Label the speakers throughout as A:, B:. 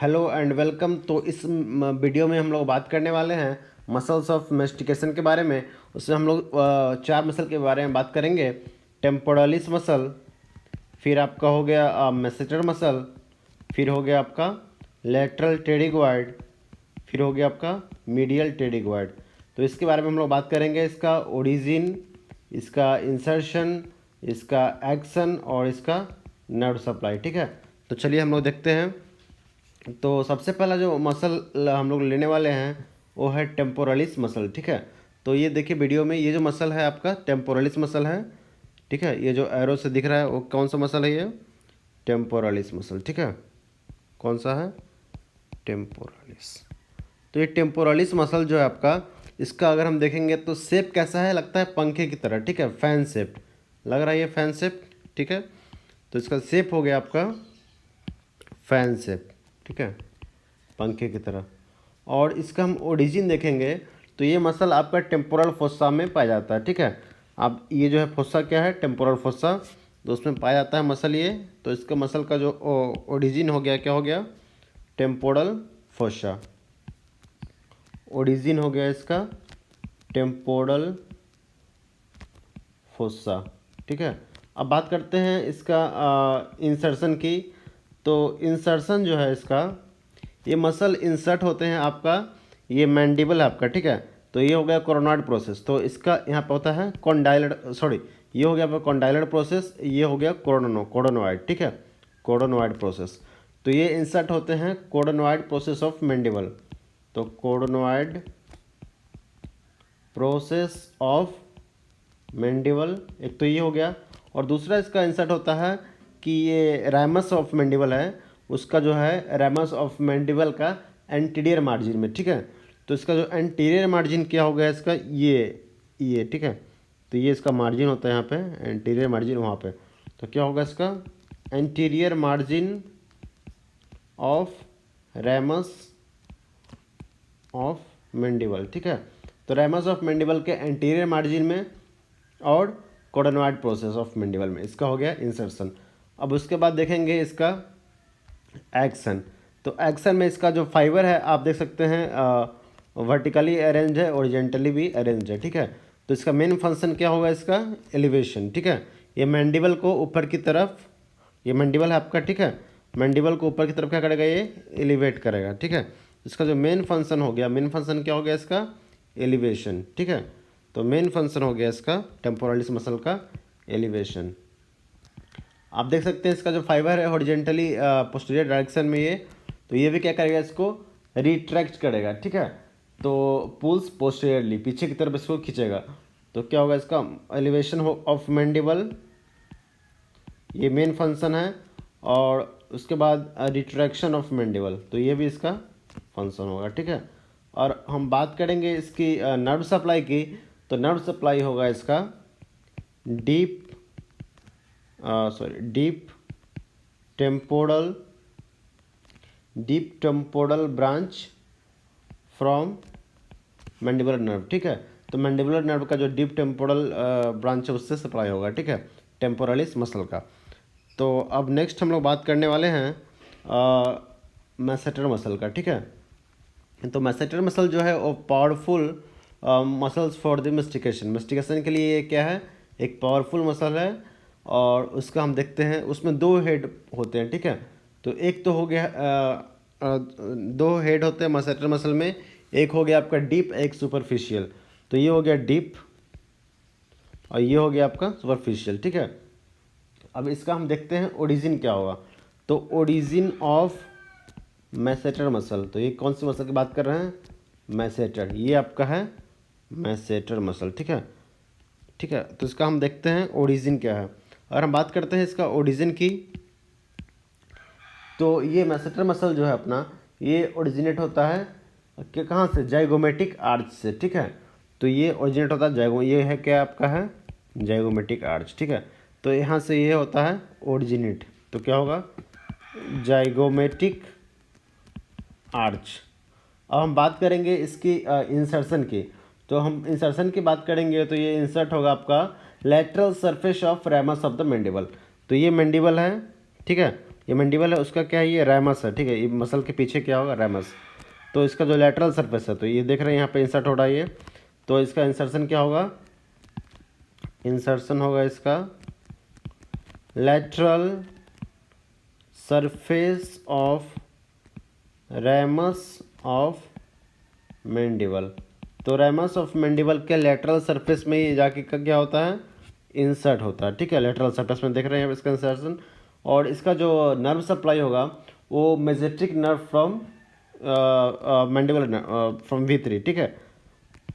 A: Hello and welcome. तो इस video में हम लोग बात करने वाले हैं मसल्स ऑफ मेस्टिकेशन के बारे में। उसमें हम लोग चार मसल के बारे में बात करेंगे। टेम्पोरलिस मसल, फिर आपका हो गया मेसेटर मसल, फिर हो गया आपका लेटरल टेरिगोइड, फिर हो गया आपका मीडियल टेरिगोइड। तो इसके बारे में हम लोग बात करेंगे, इसका ओरिजिन, इसका इंसर्शन, इसका एक्शन और इसका नर्व सप्लाई। ठीक है, तो चलिए हम लोग देखते हैं। तो सबसे पहला जो मसल हम लोग लेने वाले हैं वो है टेम्पोरलिस मसल। ठीक है, तो ये देखिए वीडियो में, ये जो मसल है आपका टेम्पोरलिस मसल है। ठीक है, ये जो एरो से दिख रहा है वो कौन सा मसल है? ये टेम्पोरलिस मसल। ठीक है, कौन सा है? टेम्पोरलिस। तो ये टेम्पोरलिस मसल जो है आपका, इसका अगर हम देखेंगे तो शेप कैसा है, लगता है पंखे की तरह। ठीक है, फैन शेप लग रहा है ये, फैन शेप। ठीक है, तो इसका शेप हो गया आपका फैन शेप। ठीक है, पंखे की तरह। और इसका हम ओरिजिन देखेंगे तो ये मसल आपका टेम्पोरल फोसा में पाया जाता है। ठीक है, अब ये जो है फोसा क्या है? टेम्पोरल फोसा, तो उसमें पाया जाता है मसल ये। तो इसका मसल का जो ओरिजिन हो गया, क्या हो गया? Temporal fossa. ओरिजिन हो गया इसका टेम्पोरल फोसा। ठीक है, अब बात करते हैं इसका इंसर्शन की। तो इंसर्शन जो है इसका, ये मसल इंसर्ट होते हैं आपका, ये मैंडिबल है आपका। ठीक है, तो ये हो गया कोरोनॉइड प्रोसेस। तो इसका यहाँ पे होता है कॉन्डाइलर, सॉरी, ये हो गया आपका कॉन्डाइलर प्रोसेस, ये हो गया कोडोनॉइड। ठीक है, कोडोनॉइड प्रोसेस। तो ये इंसर्ट होते हैं कोडोनॉइड प्रोसेस ऑफ मैंडिबल। तो कोडोनॉइड प्रोसेस ऑफ मैंडिबल, एक तो ये हो गया। और दूसरा इसका इंसर्ट होता है कि ये रैमस ऑफ मैंडिबल है, उसका जो है रैमस ऑफ मैंडिबल का एंटीरियर मार्जिन में। ठीक है, तो इसका जो एंटीरियर मार्जिन क्या हो गया इसका, ये। ठीक है, तो ये इसका मार्जिन होता है यहाँ पे, एंटीरियर मार्जिन वहाँ पे। तो क्या होगा इसका? Anterior margin of ramus of mandible. ठीक है, तो रैमस ऑफ मैंडिबल के एंटीरियर मार्जिन में और कोडोनॉइड प्रोसेस ऑफ मैंडिबल में इसका हो गया इंसर्शन। अब उसके बाद देखेंगे इसका एक्शन। तो एक्शन में इसका जो फाइबर है आप देख सकते हैं, वर्टिकली अरेंज है, ओरिजेंटली भी अरेंज है। ठीक है, तो इसका मेन फंक्शन क्या होगा? इसका एलिवेशन। ठीक है, ये मैंडिबल को ऊपर की तरफ, ये मैंडिबल है आपका। ठीक है, मैंडिबल को ऊपर की तरफ क्या करेगा? ये एलिवेट करेगा। ठीक है, इसका जो मेन फंक्शन हो गया, मेन फंक्शन क्या हो गया इसका? एलिवेशन। ठीक है, तो मेन फंक्शन हो गया इसका टेम्पोरलिस मसल का एलिवेशन। आप देख सकते हैं इसका जो फाइबर है हॉरिजेंटली पोस्टीरियर डायरेक्शन में ये, तो ये भी क्या करेगा? इसको रिट्रैक्ट करेगा। ठीक है, तो पुल्स पोस्टीरियरली, पीछे की तरफ इसको खींचेगा। तो क्या होगा इसका? एलिवेशन ऑफ मैंडिबल, ये मेन फंक्शन है। और उसके बाद रिट्रैक्शन ऑफ मैंडिबल, तो ये भी इसका फंक्शन होगा। ठीक है, और हम बात करेंगे इसकी नर्व सप्लाई की। तो नर्व सप्लाई होगा इसका deep temporal branch from mandibular nerve. ठीक है, तो मैंडिबुलर नर्व का जो डीप टेम्पोरल ब्रांच है उससे सप्लाई होगा। ठीक है, टेम्पोरलिस मसल का। तो अब नेक्स्ट हम लोग बात करने वाले हैं मैसेटर मसल का। ठीक है, तो मैसेटर मसल जो है वो powerful muscles for the mastication के लिए ये क्या है? एक पावरफुल मसल है। और उसका हम देखते हैं, उसमें दो हेड होते हैं। ठीक है, तो एक तो हो गया दो हेड होते हैं मैसेटर मसल में, एक हो गया आपका डीप, एक सुपरफिशियल। तो ये हो गया डीप और ये हो गया आपका सुपरफिशियल। ठीक है, अब इसका हम देखते हैं ओरिजिन क्या होगा। तो ओरिजिन ऑफ मैसेटर मसल, तो ये कौन सी मसल की बात कर रहे हैं? मैसेटर, ये आपका है मैसेटर मसल। ठीक है, ठीक है, तो इसका हम देखते हैं ओरिजिन क्या है। और हम बात करते हैं इसका ओरिजिन की, तो ये मैसेटर मसल जो है अपना, ये ओरिजिनेट होता है कि कहाँ से? जाइगोमेटिक आर्च से। ठीक है, तो ये ओरिजिनेट होता है ये है क्या आपका है? Zygomatic arch. ठीक है, तो यहाँ से ये होता है ओरिजिनेट, तो क्या होगा? Zygomatic arch. अब हम बात करेंगे इसकी इंसर्शन की। तो हम इंसर्शन की बात करेंगे तो ये इंसर्ट होगा आपका lateral surface of ramus of the mandible. तो ये मैंडिबल है। ठीक है, ये मैंडिबल है उसका क्या है, ये रैमस है, ठीक है। ये मसल के पीछे क्या होगा, रैमस। तो इसका जो लेटरल सरफेस है, तो ये देख रहे हैं यहाँ पे इंसर्ट हो रहा है ये, तो इसका इंसर्शन क्या होगा, इंसर्शन होगा इसका lateral surface of ramus of mandible. तो रैमस ऑफ मैंडिबल के लेटरल सरफेस में ये जाके क्या होता है, इंसर्ट होता है, ठीक है। लेटरल सरफेस में देख रहे हैं इसका इंसर्शन। और इसका जो नर्व सप्लाई होगा वो masseteric nerve from mandible from V3, ठीक है।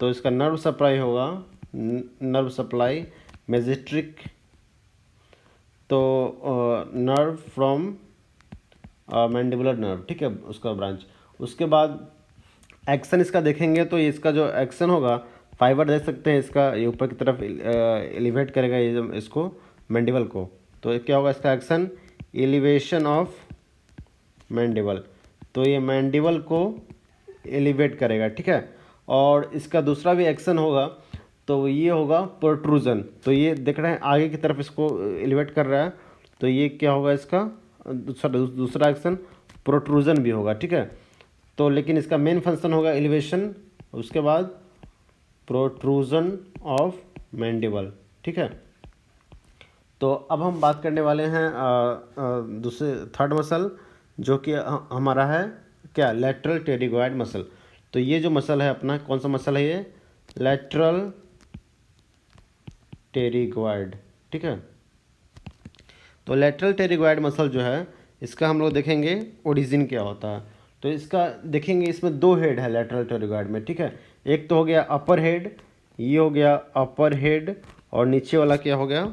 A: तो इसका नर्व सप्लाई होगा, नर्व सप्लाई मेजेट्रिक, तो नर्व फ्रॉम मैंडिबुलर नर्व, ठीक है, उसका ब्रांच। उसके बाद एक्शन इसका देखेंगे तो इसका जो एक्शन होगा, फाइबर देख सकते हैं इसका, ये ऊपर की तरफ एलिवेट करेगा ये इसको मैंडिबल को। तो ये क्या होगा इसका एक्शन, एलिवेशन ऑफ मैंडिबल। तो ये मैंडिबल को एलिवेट करेगा, ठीक है। और इसका दूसरा भी एक्शन होगा, तो ये होगा प्रोट्रूजन। तो ये देख रहे हैं आगे की तरफ इसको एलिवेट कर रहा है, तो ये क्या होगा इसका दूसरा एक्शन, प्रोट्रूजन भी होगा, ठीक है। तो लेकिन इसका मेन फंक्शन होगा एलिवेशन, उसके बाद प्रोट्रूजन ऑफ मैंडिबल, ठीक है। तो अब हम बात करने वाले हैं दूसरे थर्ड मसल, जो कि हमारा है क्या, लेटरल टेरिगॉइड मसल। तो ये जो मसल है अपना, कौन सा मसल है ये, लेटरल टेरिगॉइड, ठीक है। तो लेटरल टेरिगॉइड मसल जो है, इसका हम लोग देखेंगे ओरिजिन क्या होता है। तो इसका देखेंगे, इसमें दो हेड है लेटरल टेरिगॉइड में, ठीक है। एक तो हो गया अपर हेड, ये हो गया अपर हेड, और नीचे वाला क्या हो गया,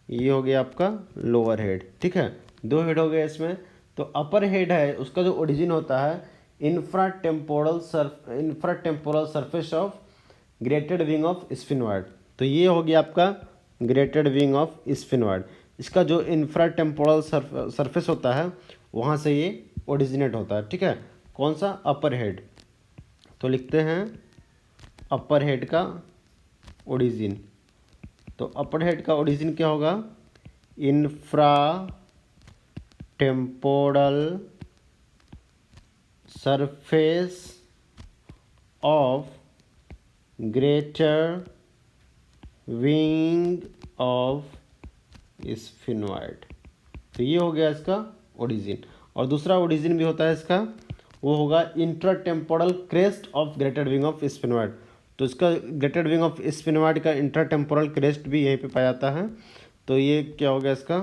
A: ये हो गया आपका लोअर हेड, ठीक है। दो हेड हो गए इसमें। तो अपर हेड है, उसका जो ओरिजिन होता है infratemporal surface of greater wing of sphenoid. तो ये हो गया आपका ग्रेटेड विंग ऑफ स्फिनॉइड। इसका जो इंफ्राटेम्पोरल सरफेस होता है वहाँ से ये ओरिजिनेट होता है, ठीक है। कौन सा, अपर हेड। तो लिखते हैं अपर हेड का ओरिजिन। तो अपर हेड का ओरिजिन क्या होगा, infra temporal surface of greater wing of sphenoid. तो ये हो गया इसका ओरिजिन। और दूसरा ओरिजिन भी होता है इसका, वो होगा intratemporal crest of greater wing of sphenoid. तो इसका ग्रेटेड विंग ऑफ स्फिनॉइड का इंट्राटेम्पोरल क्रेस्ट भी यहीं पे पाया जाता है। तो ये क्या हो गया इसका,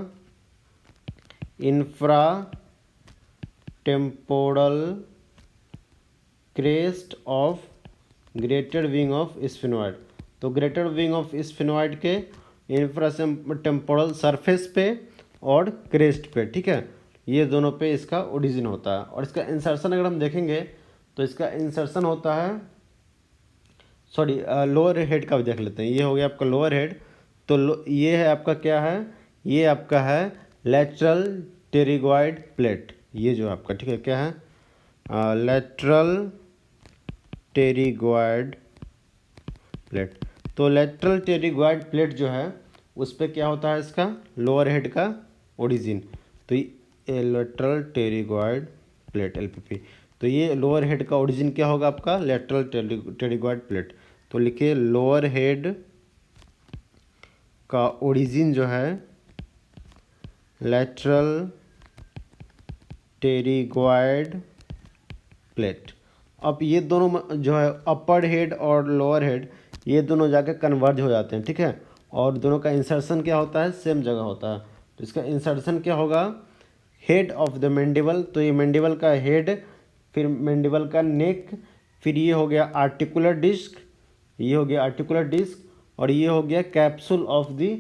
A: infratemporal crest of greater wing of sphenoid. तो ग्रेटेड विंग ऑफ स्फिनॉइड के इंफ्रा टेम्पोरल सरफेस पे और क्रेस्ट पे, ठीक है, ये दोनों पे इसका ओरिजिन होता है। और इसका इंसर्शन अगर हम देखेंगे तो इसका इंसर्शन होता है, सॉरी लोअर हेड का भी देख लेते हैं। ये हो गया आपका लोअर हेड। तो ये है आपका क्या है, ये आपका है लेटरल टेरिगॉइड प्लेट, ये जो आपका, ठीक है, क्या है, लेटरल टेरिगॉइड प्लेट। तो लेटरल टेरिगॉइड प्लेट जो है उस पर क्या होता है इसका लोअर हेड का ओरिजिन। तो ये लेटरल टेरिगॉइड प्लेट LPP। तो ये लोअर हेड का ओरिजिन क्या होगा आपका, लेटरल टेरिगॉइड प्लेट। तो लिखिए लोअर हेड का ओरिजिन जो है लेटरल टेरिगॉइड प्लेट। अब ये दोनों जो है अपर हेड और लोअर हेड, ये दोनों जाके कन्वर्ज हो जाते हैं, ठीक है। और दोनों का इंसर्शन क्या होता है, सेम जगह होता है। तो इसका इंसर्शन क्या होगा, हेड ऑफ द मैंडिबल। तो ये मैंडिबल का हेड, फिर मैंडिबल का नेक, फिर ये हो गया आर्टिकुलर डिस्क, ये हो गया आर्टिकुलर डिस्क, और ये हो गया capsule of the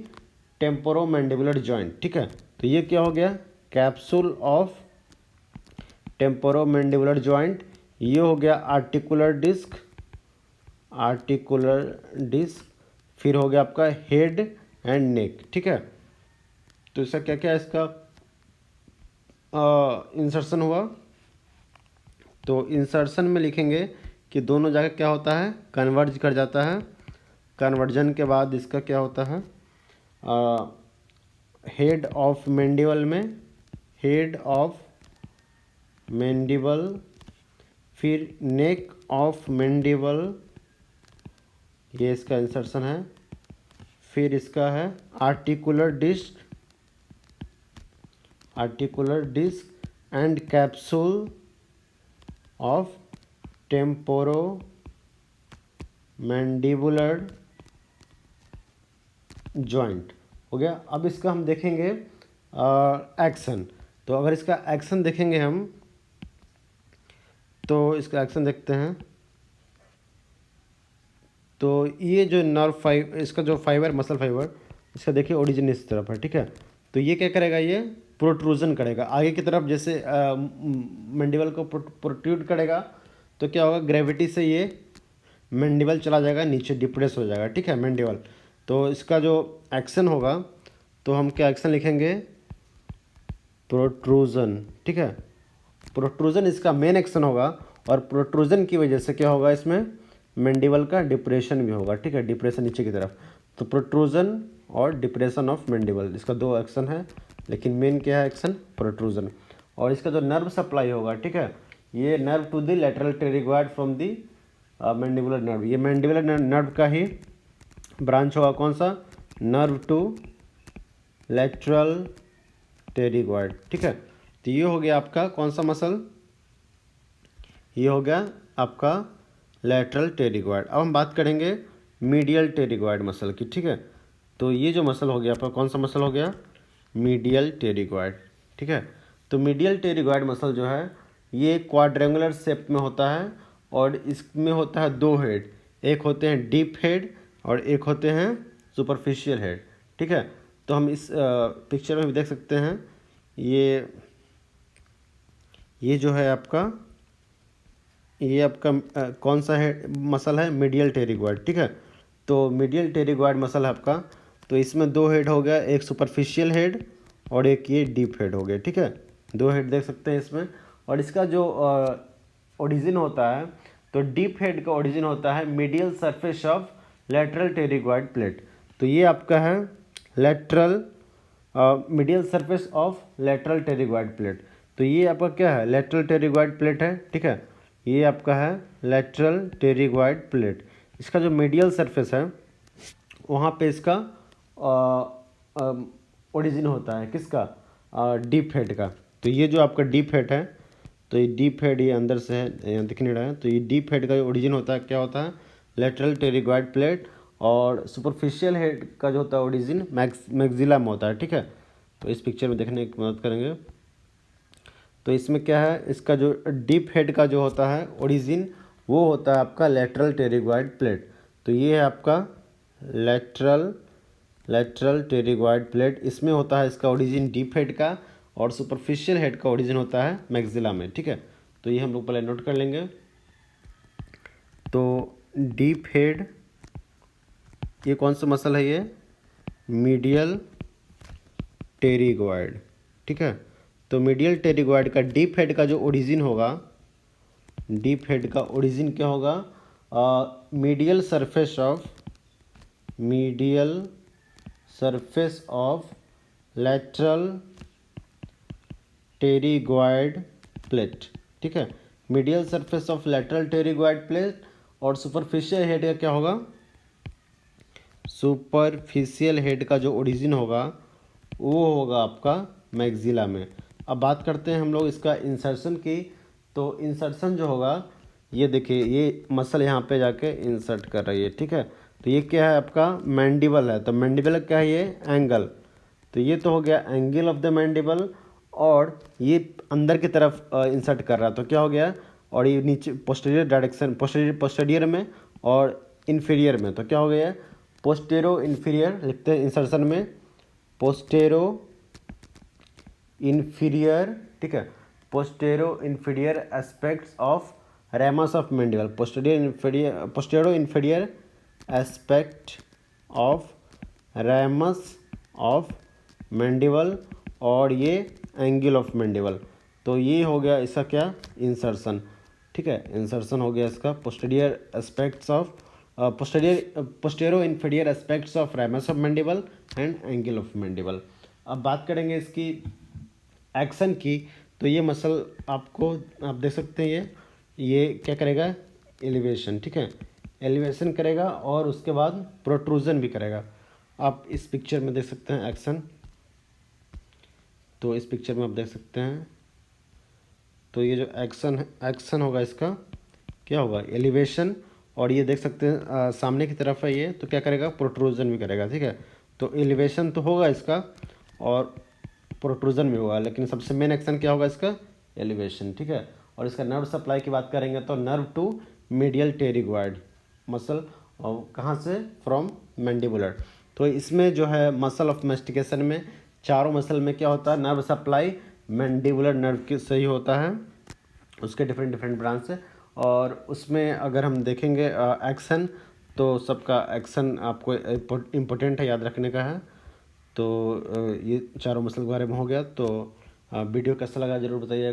A: temporomandibular joint, ठीक है। तो ये क्या हो गया, कैप्सूल ऑफ टेम्पोरोमैंडिबुलर जॉइंट। ये हो गया आर्टिकुलर डिस्क, आर्टिकुलर डिस्क, फिर हो गया आपका हेड एंड नेक, ठीक है। तो इसका क्या क्या इसका इंसर्शन हुआ। तो इंसर्शन में लिखेंगे कि दोनों जगह क्या होता है, कन्वर्ज कर जाता है। कन्वर्जन के बाद इसका क्या होता है, हेड ऑफ मैंडिबल में, हेड ऑफ मैंडिबल, फिर नेक ऑफ मैंडिबल, ये इसका इंसर्शन है। फिर इसका है articular disc, and capsule of temporomandibular joint हो गया। अब इसका हम देखेंगे एक्शन। तो अगर इसका एक्शन देखेंगे हम, तो इसका एक्शन देखते हैं। तो ये जो इसका जो फाइबर, मसल फाइबर, इसका देखिए ओरिजिन इस तरफ है, ठीक है। तो ये क्या करेगा, ये प्रोट्रूजन करेगा आगे की तरफ, जैसे मैंडिबल को प्रोट्रूड करेगा तो क्या होगा, ग्रेविटी से ये मैंडिबल चला जाएगा नीचे, डिप्रेस हो जाएगा, ठीक है, मैंडिबल। तो इसका जो एक्शन होगा, तो हम क्या एक्शन लिखेंगे, प्रोट्रूजन, ठीक है। प्रोट्रूजन इसका मेन एक्शन होगा, और प्रोट्रूजन की वजह से क्या होगा, इसमें मैंडिबल का डिप्रेशन भी होगा, ठीक है, डिप्रेशन नीचे की तरफ। तो प्रोट्रूजन और डिप्रेशन ऑफ मैंडिबल, इसका दो एक्शन है, लेकिन मेन क्या है एक्शन, प्रोट्रूजन। और इसका जो नर्व सप्लाई होगा, ठीक है, ये nerve to the lateral pterygoid from the mandibular nerve, ये मैंडिबुलर नर्व का ही ब्रांच होगा, कौन सा, नर्व टू लेटरल टेरिगॉइड, ठीक है। तो ये हो गया आपका कौन सा मसल, ये हो गया आपका लेटरल टेरिगॉइड। अब हम बात करेंगे मीडियल टेरिगॉइड मसल की, ठीक है। तो ये जो मसल हो गया आपका, कौन सा मसल हो गया, मीडियल टेरिगॉइड, ठीक है। तो मीडियल टेरिगॉइड मसल जो है, ये क्वाड्रेंगुलर शेप में होता है, और इसमें होता है दो हेड, एक होते हैं डीप हेड और एक होते हैं सुपरफिशियल हेड, ठीक है। तो हम इस पिक्चर में भी देख सकते हैं, ये जो है आपका, ये आपका कौन सा है मसल है, मीडियल टेरिगॉइड, ठीक है। तो मीडियल टेरिगॉइड मसल है आपका, तो इसमें दो हेड हो गया, एक सुपरफिशियल हेड और एक ये डीप हेड हो गया, ठीक है। दो हेड देख सकते हैं इसमें। और इसका जो ओरिजिन होता है, तो डीप हेड का ओरिजिन होता है medial surface of lateral pterygoid plate. तो ये आपका है lateral medial surface of lateral pterygoid plate. तो ये आपका क्या है, लेटरल टेरिगॉइड प्लेट है, ठीक है। ये आपका है लेटरल टेरिगॉइड प्लेट। इसका जो मीडियल सरफेस है, वहाँ पे इसका ओरिजिन होता है, किसका, डीप हेड का। तो ये जो आपका डीप हेड है, तो ये डीप हेड ये अंदर से है, यहाँ दिख नहीं रहा है। तो ये डीप हेड का ओरिजिन होता है, क्या होता है, लेटरल टेरिगॉइड प्लेट। और सुपरफिशियल हेड का जो होता है ओरिजिन मैक्सिला में होता है, ठीक है। तो इस पिक्चर में देखने की मदद करेंगे। तो इसमें क्या है, इसका जो डीप हेड का जो होता है ओरिजिन, वो होता है आपका लेटरल टेरिगॉइड प्लेट। तो ये है आपका लेटरल टेरिगॉइड प्लेट, इसमें होता है इसका ओरिजिन डीप हेड का, और सुपरफिशियल हेड का ओरिजिन होता है मैक्सिला में, ठीक है। तो ये हम लोग पहले नोट कर लेंगे। तो डीप हेड, ये कौन सा मसल है, ये मीडियल टेरिगॉइड, ठीक है। तो मीडियल टेरिगॉइड का डीप हेड का जो ओरिजिन होगा, डीप हेड का ओरिजिन क्या होगा, medial surface of lateral pterygoid plate, ठीक है। Medial surface of lateral pterygoid plate. और सुपरफिशियल हेड का क्या होगा, सुपरफिशियल हेड का जो ओरिजिन होगा, वो होगा आपका मैक्सिला में। अब बात करते हैं हम लोग इसका इंसर्शन की। तो इंसर्शन जो होगा, ये देखिए, ये मसल यहाँ पे जाके इंसर्ट कर रही है, ठीक है। तो ये क्या है आपका, मैंडिबल है। तो मैंडिबल क्या है, ये एंगल। तो ये तो हो गया एंगल ऑफ द मैंडिबल, और ये अंदर की तरफ इंसर्ट कर रहा है, तो क्या हो गया, और ये नीचे पोस्टीरियर डायरेक्शन, पोस्टीरियर में और इन्फीरियर में। तो क्या हो गया, पोस्टेरो इन्फीरियर लिखते हैं इंसर्शन में, पोस्टेरो इन्फीरियर, ठीक है। Postero inferior aspects of ramus of mandible, postero inferior aspect of ramus of mandible, और ये एंगल ऑफ मैंडिबल। तो ये हो गया इसका क्या, इंसर्शन, ठीक है। इंसर्शन हो गया इसका posterior aspects of postero inferior aspects of ramus of mandible and angle of mandible. अब बात करेंगे इसकी एक्शन की, तो ये मसल आपको आप देख सकते हैं ये क्या करेगा, एलिवेशन, ठीक है, एलिवेशन करेगा और उसके बाद प्रोट्रूजन भी करेगा। आप इस पिक्चर में देख सकते हैं एक्शन, तो इस पिक्चर में आप देख सकते हैं, तो ये जो एक्शन होगा इसका क्या होगा, एलिवेशन, और ये देख सकते हैं सामने की तरफ है ये, तो क्या करेगा, प्रोट्रूजन भी करेगा, ठीक है। तो एलिवेशन तो होगा इसका और प्रोट्रूजन भी होगा, लेकिन सबसे मेन एक्शन क्या होगा इसका, एलिवेशन, ठीक है। और इसका नर्व सप्लाई की बात करेंगे तो नर्व टू मीडियल टेरिग्वाइड मसल, और कहाँ से, फ्रॉम मैंडिबुलर। तो इसमें जो है मसल ऑफ मेस्टिकेशन में चारों मसल में क्या होता है, नर्व सप्लाई मैंडिबुलर नर्व के से ही होता है, उसके डिफरेंट डिफरेंट ब्रांच है। और उसमें अगर हम देखेंगे एक्शन, तो सबका एक्शन आपको इम्पोर्टेंट है, याद रखने का है। तो ये चारों मसल के बारे में हो गया। तो वीडियो कैसा लगा ज़रूर बताइए।